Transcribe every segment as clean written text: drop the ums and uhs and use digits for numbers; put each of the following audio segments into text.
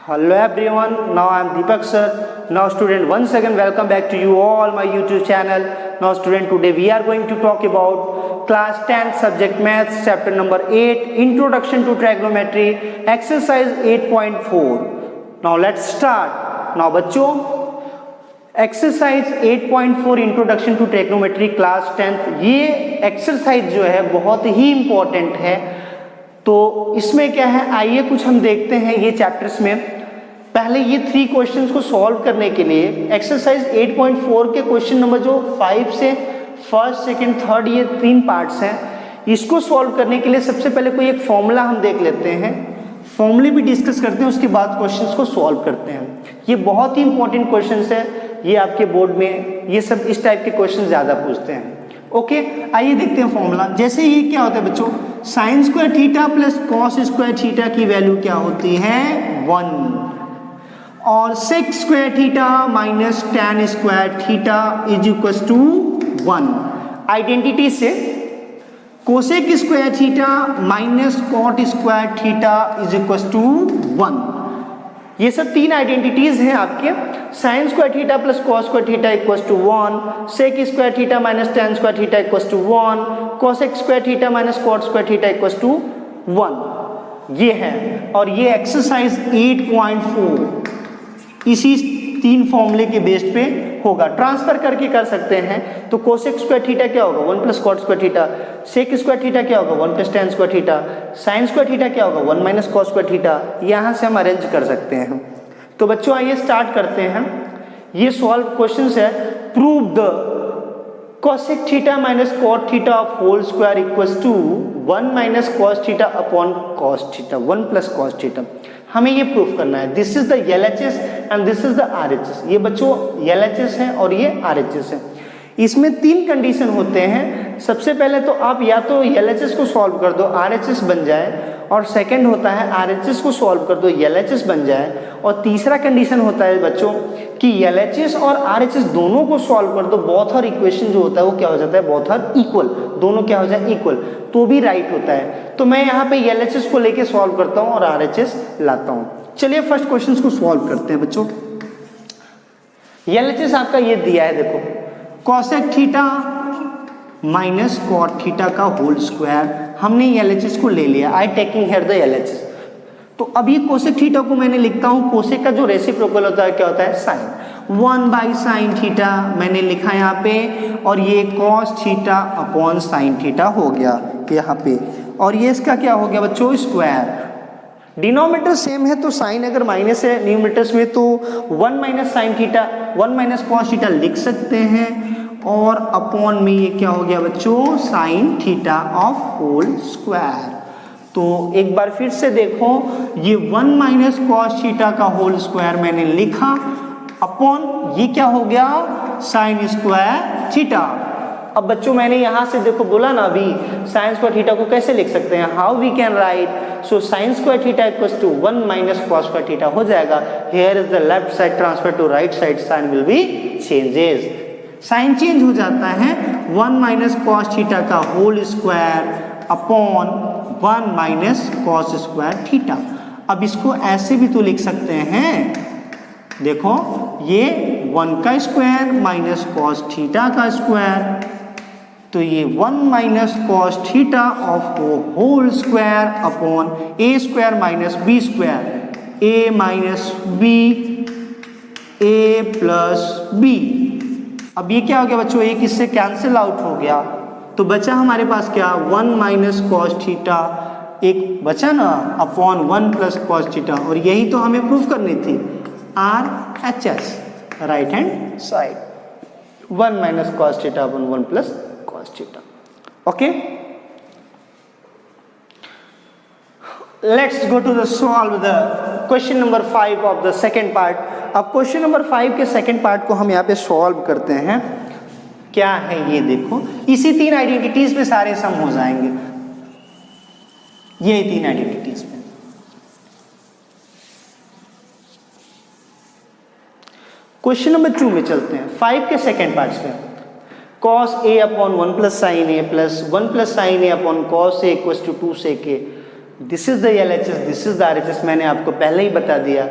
Hello everyone, now I am Deepak sir. Now student, once again welcome back to you all my YouTube channel. Now student, today we are going to talk about class 10 subject maths chapter number 8 introduction to trigonometry exercise 8.4. Now let's start. Now बच्चों exercise 8.4 introduction to trigonometry class 10th ये exercise जो है बहुत ही important है। तो इसमें क्या है, आइए कुछ हम देखते हैं ये चैप्टर्स में। पहले ये 3 क्वेश्चंस को सॉल्व करने के लिए एक्सरसाइज 8.4 के क्वेश्चन नंबर जो 5 से फर्स्ट सेकंड थर्ड ये 3 पार्ट्स हैं, इसको सॉल्व करने के लिए सबसे पहले कोई एक फॉर्मूला हम देख लेते हैं, फॉर्मूले भी डिस्कस करते हैं, उसके बाद क्वेश्चंस को सॉल्व करते हैं। ये बहुत ही इंपॉर्टेंट क्वेश्चंस है, ये आपके बोर्ड में ये सब इस टाइप के क्वेश्चन ज़्यादा पूछते हैं। ओके, आइए देखते हैं फॉर्मूला। जैसे ये क्या होता है बच्चों, sine square theta plus cos square theta की वैल्यू क्या होती है 1, और sec square theta minus tan square theta is equal to 1। Identity से cosec square theta minus cot square theta is equal to 1। ये सब 3 आइडेंटिटीज हैं आपके। Sine square theta plus cos square theta equal to 1, sec square theta minus tan square theta equal to 1, cosec square theta minus cot square theta equal to 1। ये है, और ये exercise 8.4 इसी 3 फॉर्मूले के बेस पे होगा। ट्रांसफर करके कर सकते हैं। तो कोसेक स्क्वायर थीटा क्या होगा 1 plus cot square theta, sec square theta क्या होगा 1 plus tan square theta, sine square theta क्या होगा 1 माइनस कॉस स्क्वायर थीटा। यहाँ से हम अरेंज कर सकते हैं। तो बच्चों आइए स्टार्ट करते हैं। ये सॉल्व क्वेश्चन है, prove the cosec theta minus cot theta of whole square equals to 1 minus cos theta upon cos theta 1 plus cos theta. हमें ये प्रूफ करना है। This is the LHS and this is the RHS। ये बच्चों LHS है और ये RHS है। इसमें 3 कंडीशन होते हैं। सबसे पहले तो आप या तो LHS को सॉल्व कर दो RHS बन जाए, और सेकंड होता है RHS को सॉल्व कर दो LHS बन जाए, और तीसरा कंडीशन होता है बच्चों कि LHS और RHS दोनों को सॉल्व कर दो, बोथ आर इक्वेशन जो होता है वो क्या हो जाता है, बोथ आर इक्वल, दोनों क्या हो जाए इक्वल, तो भी राइट होता है। तो मैं यहाँ पे LHS को लेके सॉल्व करता हूँ और RHS लाता हूँ। चलिए फर्स्ट क्वेश्चन को सॉल्व करते हैं बच्चों। LHS आपका ये दिया है, देखो cosec theta minus cot theta का होल स्क्वायर, हमने LHS को ले लिया। I taking here the LHS। तो अब ये कोसेक थीटा को मैंने लिखता हूँ, कोसेक का जो रेसिप्रोकल होता है क्या होता है साइन, 1 बाई साइन थीटा मैंने लिखा यहाँ पे, और ये cos theta upon sine theta हो गया यहाँ पे, और ये इसका क्या हो गया बच्चों स्क्वायर। डिनोमिनेटर सेम है तो साइन अगर माइनस है न्यूमरेटर्स में तो 1 minus sine theta 1 minus cos theta लिख सकते हैं, और अपॉन में ये क्या हो गया बच्चों sine theta of whole square. तो एक बार फिर से देखो, ये 1 माइनस कॉस थीटा का होल स्क्वायर मैंने लिखा, अपॉन ये क्या हो गया साइन स्क्वायर थीटा। अब बच्चों मैंने यहाँ से देखो बोला ना अभी साइन स्क्वायर थीटा को कैसे लिख सकते हैं, how we can write, so sine square theta equals to 1 minus cos square theta हो जाएगा। Here is the left side transfer to right side, sign will be changes, sign change हो जाता है 1 माइनस कॉस थीटा का whole square upon 1 minus cos square theta. अब इसको ऐसे भी तो लिख सकते हैं, देखो ये 1 का स्क्वायर माइनस कॉस थीटा का स्क्वायर, तो ये 1 minus cos theta of whole square upon a square minus b square, a minus b a plus b। अब ये क्या हो गया बच्चों, एक इससे कैंसिल आउट हो गया, तो बचा हमारे पास क्या 1 माइनस कॉस थीटा, एक बचा ना अपॉन 1 प्लस कॉस थीटा, और यही तो हमें प्रूफ करनी थी RHS right hand side, 1 minus cos theta upon 1 plus cos theta. Okay, let's go to the solve the question number 5 of the second part. अब क्वेश्चन नंबर 5 के second part को हम यहाँ पे सॉल्व करते हैं। क्या है ये देखो, इसी 3 आइडेंटिटीज में सारे सम हो जाएंगे, ये 3 आइडेंटिटीज में। क्वेश्चन नंबर 2 में चलते हैं, 5 के सेकेंड पार्ट में। cos a upon 1 plus sine a plus 1 plus sine a upon cos a equals to 2 sec a। This is the LHS, this is the RHS, मैंने आपको पहले ही बता दिया।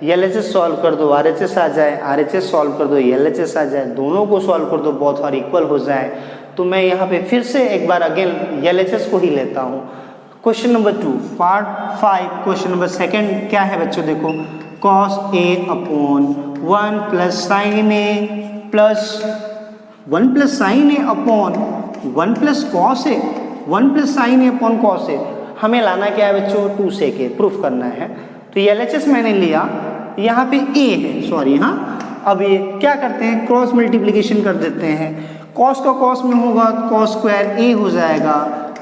LHS सॉल्व कर दो RHS आ जाए, RHS सॉल्व कर दो LHS आ जाए, दोनों को सॉल्व कर दो बोथ आर इक्वल हो जाए। तो मैं यहाँ पे फिर से एक बार अगेन LHS को ही लेता हूँ। Question number 2 part 5 question number second क्या है बच्चों, देखो cos A upon 1 plus sine A plus 1 plus sine A upon 1 plus cos A, 1 plus sine A upon cos A। हमें लाना क्या है बच्चों, 2 sec A प्रूफ करना है। तो ये LHS मैंने लिया, यहाँ पे A है, सॉरी हाँ। अब ये क्या करते हैं, क्रॉस मल्टीप्लिकेशन कर देते हैं। कॉस का कॉस में होगा तो कॉस स्क्वायर A हो जाएगा,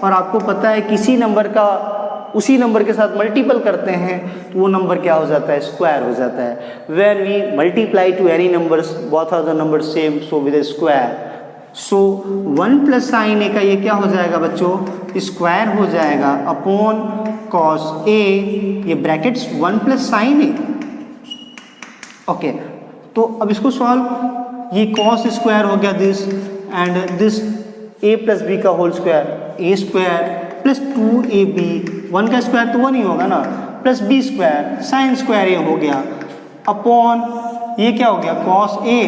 और आपको पता है किसी नंबर का उसी नंबर के साथ मल्टीपल करते हैं तो वो नंबर क्या हो जाता है, स्क्वायर हो जाता है। When we multiply to any numbers both are the number same so with square. So 1 plus sine A का ये क्या हो जाएगा बच्चों, स्क्वायर हो जाएगा अपॉन कॉस A, ये brackets 1 plus sine A। Okay, तो अब इसको सॉल्व, ये कॉस स्क्वायर हो गया this, and this A plus B का whole square, A square plus 2AB, 1 का स्क्वायर तो 1 ही होगा ना, plus B square sine square A हो गया अपॉन ये क्या हो गया cos A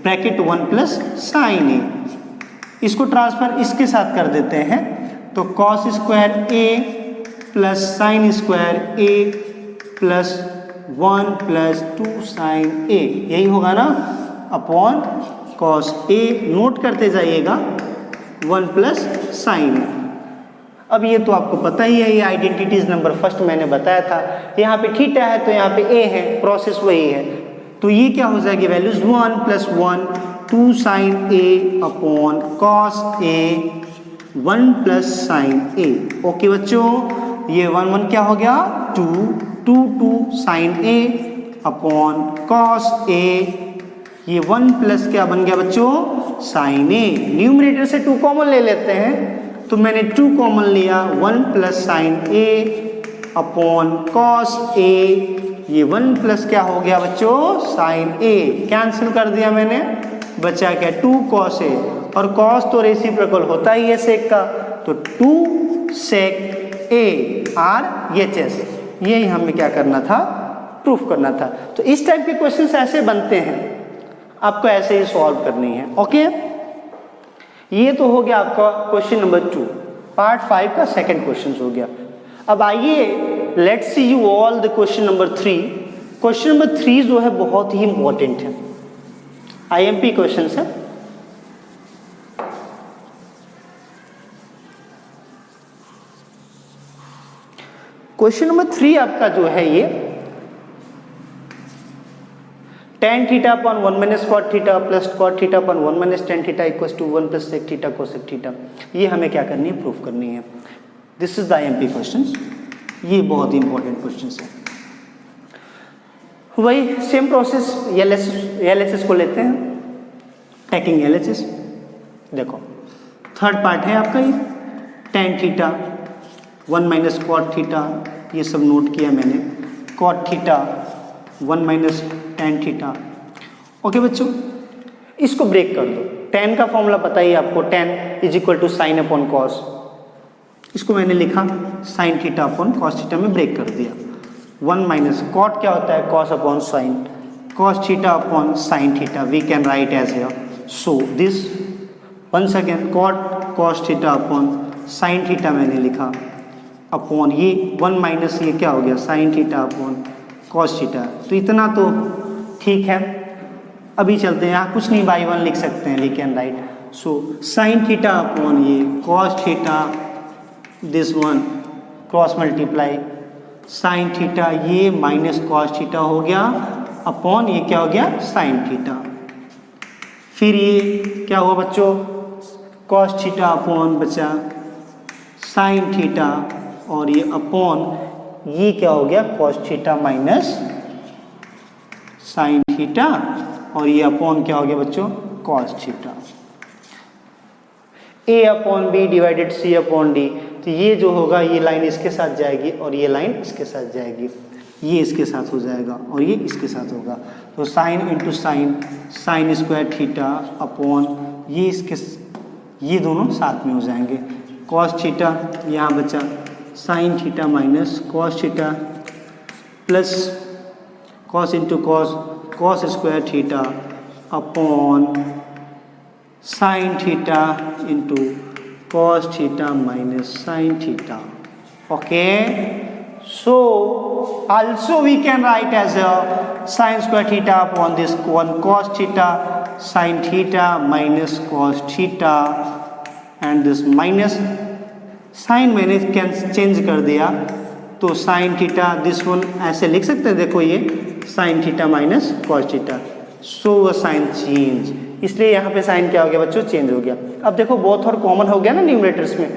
bracket 1 plus sine A। इसको ट्रांसफर इसके साथ कर देते हैं, तो cos square A plus sine square A plus 1 plus 2 sine A, यही होगा ना, अपॉन कॉस A, नोट करते जाइएगा 1 प्लस साइन। अब ये तो आपको पता ही है, ये आइडेंटिटीज नंबर फर्स्ट मैंने बताया था। यहाँ पे थीटा है तो यहाँ पे A है, प्रोसेस वही है। तो ये क्या हो जाएगी values 1 plus 1 2 sine A upon cos A 1 plus sine A। Okay बच्चों, ये 1 1 क्या हो गया 2 2 2 sine A upon cos A, ये 1 प्लस क्या बन गया बच्चों साइन A। न्यूमरेटर से 2 कॉमन ले लेते हैं, तो मैंने 2 कॉमन लिया, 1 plus sine A upon cos A, ये 1 प्लस क्या हो गया बच्चों साइन A, कैंसिल कर दिया मैंने, बचा क्या 2 कॉस A, और कॉस तो रेसिप्रोकल होता ही है सेक का, तो 2 सेक A RHS, यही हमें क्या करना था, प्रूफ करना था। तो इस टाइप के क्वेश्चंस ऐसे बनते हैं, आपको ऐसे ही सॉल्व करनी है। ओके, ये तो हो गया आपका क्वेश्चन नंबर 2, पार्ट 5 का सेकंड क्वेश्चन हो गया। अब आइए let's see you all the question number 3। Question number 3 जो है बहुत ही इंपॉर्टेंट है, IMP क्वेश्चन है। क्वेश्चन नंबर 3 आपका जो है ये tan theta upon 1 minus cot theta plus cot theta upon 1 minus tan theta equals to 1 plus sec theta cosec theta, ये हमें क्या करनी है, प्रूफ करनी है। This is the IMP question, ये बहुत ही इंपॉर्टेंट क्वेश्चन है। वही सेम प्रोसेस, LHS को लेते हैं, टेकिंग LHS। देखो थर्ड पार्ट है आपका ये, tan theta 1 minus cot theta, ये सब नोट किया मैंने, cot theta 1 minus tan theta. Okay बच्चों, इसको ब्रेक कर दो, tan का फॉर्मूला पता ही आपको, tan is equal to sine upon cos, इसको मैंने लिखा sine theta upon cos theta में ब्रेक कर दिया। 1 माइनस कॉट क्या होता है, cos upon sine, cos theta upon sine theta, we can write as here. So this once again cot cos theta upon sine theta मैंने लिखा, upon ये 1 minus ये क्या हो गया sign theta upon cos theta. तो इतना तो ठीक है, अभी चलते हैं, यहाँ कुछ नहीं बाई 1 लिख सकते हैं, we can write. So sine theta upon ये cos theta, this one cross multiply sine theta, ये माइनस कॉस थीटा हो गया अपॉन ये क्या हो गया साइन थीटा। फिर ये क्या हुआ बच्चों, कॉस थीटा अपॉन बचा साइन थीटा, और ये अपॉन ये क्या हो गया cos theta minus sine theta, और ये अपॉन क्या हो गया बच्चों cos theta. A upon B divided C upon D, तो ये जो होगा ये लाइन इसके साथ जाएगी और ये लाइन इसके साथ जाएगी, ये इसके साथ हो जाएगा और ये इसके साथ होगा। तो sine into sine, sign square theta upon ये इसके, ये दोनों साथ में हो जाएंगे, कॉस थीटा यहाँ बचा sine theta minus cos theta plus cos into cos, cos square theta upon sine theta into cos theta minus sine theta. Okay, so also we can write as a sin square theta upon this one cos theta sin theta minus cos theta, and this minus sin मैंने change कर दिया तो sin theta, this one ऐसे लिख सकते हैं, देखो ये sin theta minus cos theta, so sine change, इसलिए यहाँ पे साइन क्या हो गया बच्चों, चेंज हो गया. अब देखो बोथ और कॉमन हो गया ना न्यूमरेटर्स में,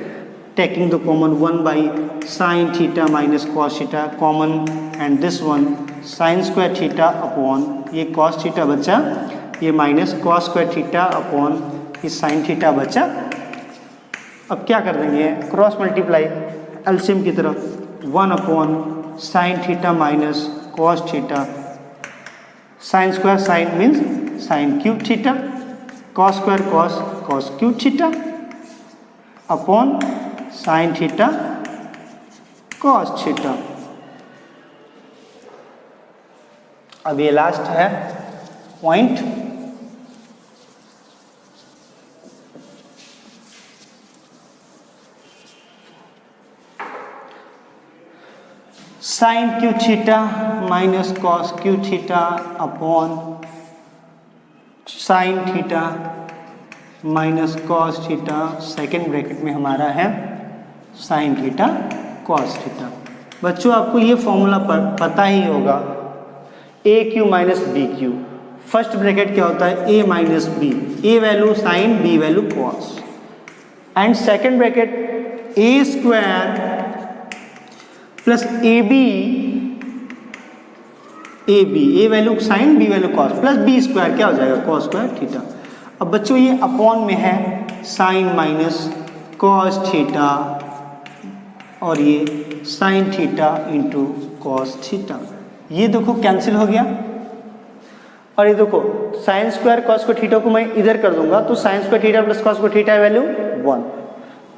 taking the common 1 by sine theta minus cos theta common, and this one sine square theta upon ये कॉस थीटा बचा, ये minus cos square theta upon ये साइन थीटा बचा. अब क्या कर देंगे, क्रॉस मल्टीप्लाई एलसीएम की तरफ, 1 upon sine theta minus cos theta, sine square sine means sine cube theta, cos square cos cos cube theta upon sine theta cos theta. अब ये लास्ट है point, sine cube theta minus cos cube theta upon sine theta minus cos theta, second bracket में हमारा है sign theta cos theta. बच्चों आपको ये formula पता ही होगा, A cube minus B cube. First bracket क्या होता है, A minus B, A value sine B value cos, and second bracket A square plus A B, A value sine B value cos plus B square क्या हो जाएगा, cos square theta. अब बच्चों ये upon में है साइन माइनस कॉस थीटा और ये sine theta into cos theta, ये देखो कैंसिल हो गया. और ये देखो साइन स्क्वायर कॉस को थीटा को मैं इधर कर दूंगा तो sine square theta plus cos को थीटा वैल्यू 1,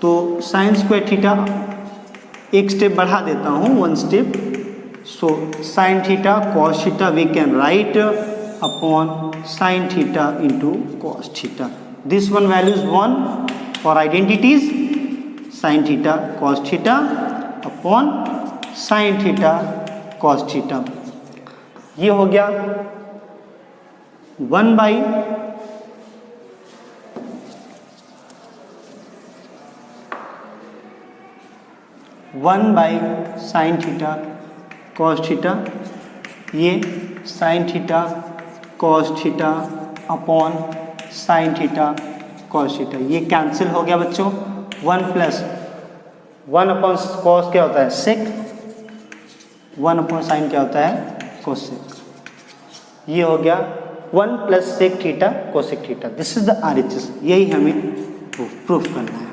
तो साइन स्क्वायर थीटा एक स्टेप बढ़ा देता हूँ, 1 step, so sine theta cos theta we can write upon sin theta into cos theta. This one value is 1 for identities, sin theta cos theta upon sin theta cos theta. ये हो गया 1 by sine theta cos theta, ये sine theta cos theta upon sine theta cos theta, ये cancel हो गया बच्चों. 1 plus 1 upon cos क्या होता है, सेक, 1 अपॉन साइन क्या होता है, कोसेक. ये हो गया 1 plus sec theta cosec theta. This is the RHS, यही हमें प्रूफ करना है.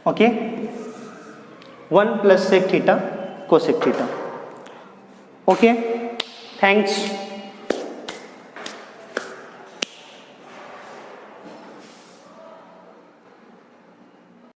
Okay, 1 plus sec theta cosec theta. Okay, thanks.